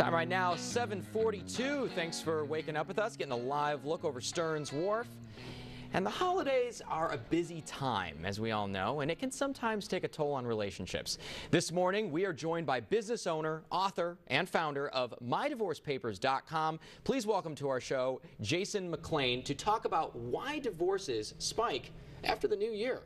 Time right now, 7:42. Thanks for waking up with us, getting a live look over Stearns Wharf. And the holidays are a busy time, as we all know, and it can sometimes take a toll on relationships. This morning, we are joined by business owner, author, and founder of MyDivorcePapers.com. Please welcome to our show, Jason McClain, to talk about why divorces spike after the new year.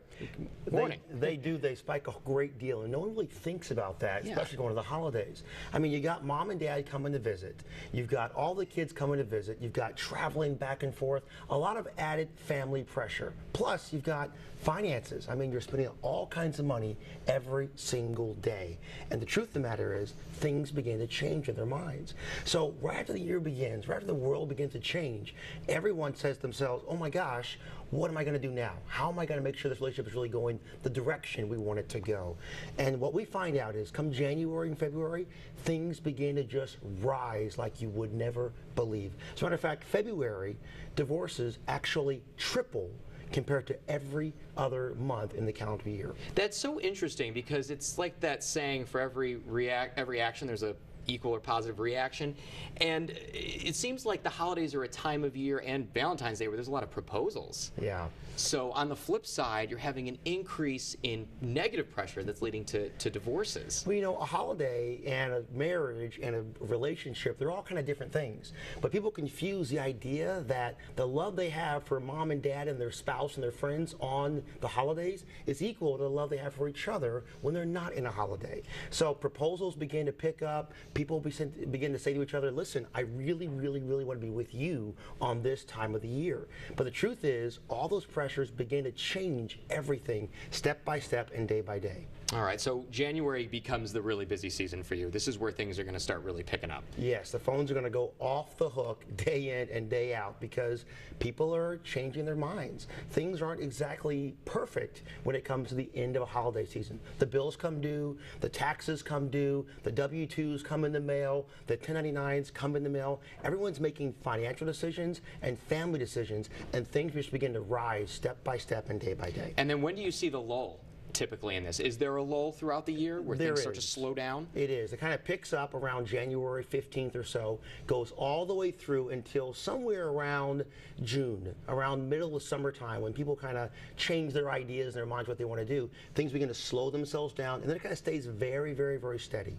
Good morning. They do. They spike a great deal, and no one really thinks about that, especially going to the holidays. I mean, you got mom and dad coming to visit. You've got all the kids coming to visit. You've got traveling back and forth. A lot of added family pressure. Plus, you've got finances. I mean, you're spending all kinds of money every single day. And the truth of the matter is, things begin to change in their minds. So right after the year begins, right after the world begins to change, everyone says to themselves, oh my gosh, what am I going to do now? How am I going to make sure this relationship is really going the direction we want it to go? And what we find out is, come January and February, things begin to just rise like you would never believe. As a matter of fact, February, divorces actually triple compared to every other month in the calendar year. That's so interesting, because it's like that saying, for every action there's a equal or positive reaction. And it seems like the holidays are a time of year, and Valentine's Day, where there's a lot of proposals. Yeah. So on the flip side, you're having an increase in negative pressure that's leading to divorces. Well, you know, a holiday and a marriage and a relationship, they're all kind of different things. But people confuse the idea that the love they have for mom and dad and their spouse and their friends on the holidays is equal to the love they have for each other when they're not in a holiday. So proposals begin to pick up. People begin to say to each other, listen, I really, really, really want to be with you on this time of the year. But the truth is, all those pressures begin to change everything step by step and day by day. All right, so January becomes the really busy season for you. This is where things are going to start really picking up. Yes, the phones are going to go off the hook day in and day out because people are changing their minds. Things aren't exactly perfect when it comes to the end of a holiday season. The bills come due, the taxes come due, the W-2s come in the mail, the 1099s come in the mail. Everyone's making financial decisions and family decisions, and things just begin to rise step by step and day by day. And then when do you see the lull? Typically in this, is there a lull throughout the year where things start to slow down? It is. It kind of picks up around January 15th or so, goes all the way through until somewhere around June, around middle of summertime, when people kind of change their ideas and their minds what they want to do. Things begin to slow themselves down, and then it kind of stays very, very, very steady.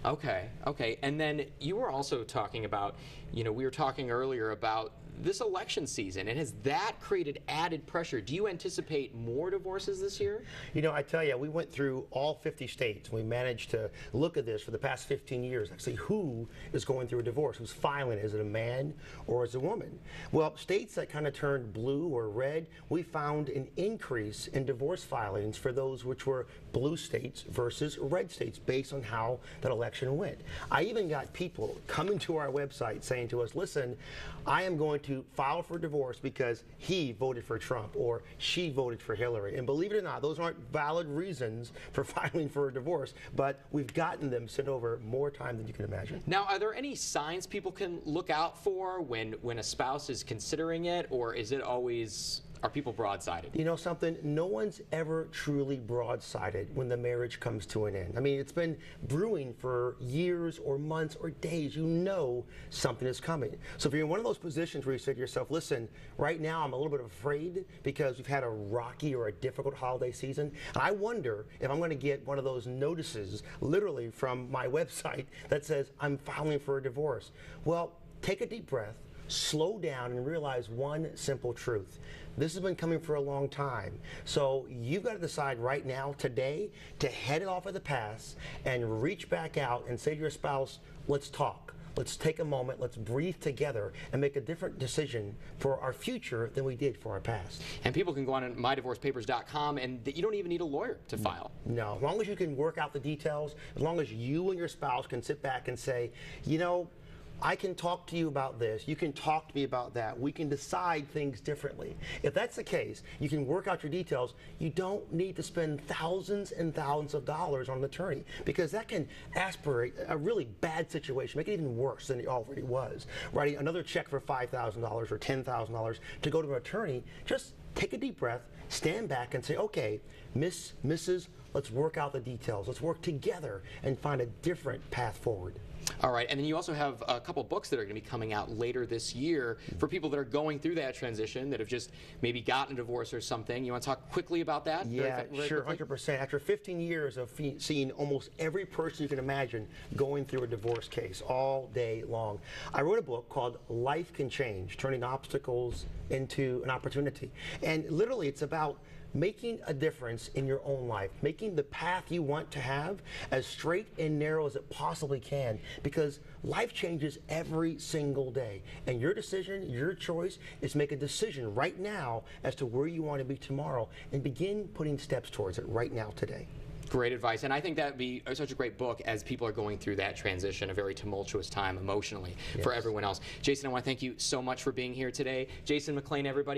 Okay, okay. And then you were also talking about, we were talking earlier about this election season, and has that created added pressure? Do you anticipate more divorces this year? You know, I tell you, we went through all 50 states. We managed to look at this for the past 15 years, actually, who is going through a divorce, who's filing it. Is it a man or is it a woman? Well, states that kind of turned blue or red, we found an increase in divorce filings for those which were blue states versus red states based on how that election went. I even got people coming to our website saying to us, listen, I am going to file for divorce because he voted for Trump or she voted for Hillary. And believe it or not, those aren't valid reasons for filing for a divorce, but we've gotten them sent over more time than you can imagine. Now, are there any signs people can look out for when a spouse is considering it, or is it always, are people broadsided? You know something? No one's ever truly broadsided when the marriage comes to an end. I mean, it's been brewing for years or months or days. You know something is coming. So if you're in one of those positions where you say to yourself, listen, right now I'm a little bit afraid because we've had a rocky or a difficult holiday season, and I wonder if I'm going to get one of those notices literally from my website that says I'm filing for a divorce. Well, take a deep breath, slow down, and realize one simple truth. This has been coming for a long time. So you've got to decide right now, today, to head it off of the past and reach back out and say to your spouse, let's talk. Let's take a moment, let's breathe together and make a different decision for our future than we did for our past. And people can go on MyDivorcePapers.com, and you don't even need a lawyer to file. No, as long as you can work out the details, as long as you and your spouse can sit back and say, you know, I can talk to you about this, you can talk to me about that, we can decide things differently. If that's the case, you can work out your details. You don't need to spend thousands and thousands of dollars on an attorney, because that can aspirate a really bad situation, make it even worse than it already was. Writing another check for $5,000 or $10,000 to go to an attorney, just take a deep breath, stand back and say, okay, Mrs., let's work out the details. Let's work together and find a different path forward. All right, and then you also have a couple books that are going to be coming out later this year for people that are going through that transition, that have just maybe gotten a divorce or something. You want to talk quickly about that? Yeah, sure, 100%. After 15 years of seeing almost every person you can imagine going through a divorce case all day long, I wrote a book called Life Can Change, Turning Obstacles into an Opportunity. And literally, it's about making a difference in your own life, making the path you want to have as straight and narrow as it possibly can, because life changes every single day. And your decision, your choice, is to make a decision right now as to where you want to be tomorrow and begin putting steps towards it right now today. Great advice, and I think that would be such a great book as people are going through that transition, a very tumultuous time emotionally for everyone else. Jason, I want to thank you so much for being here today. Jason McClain, everybody.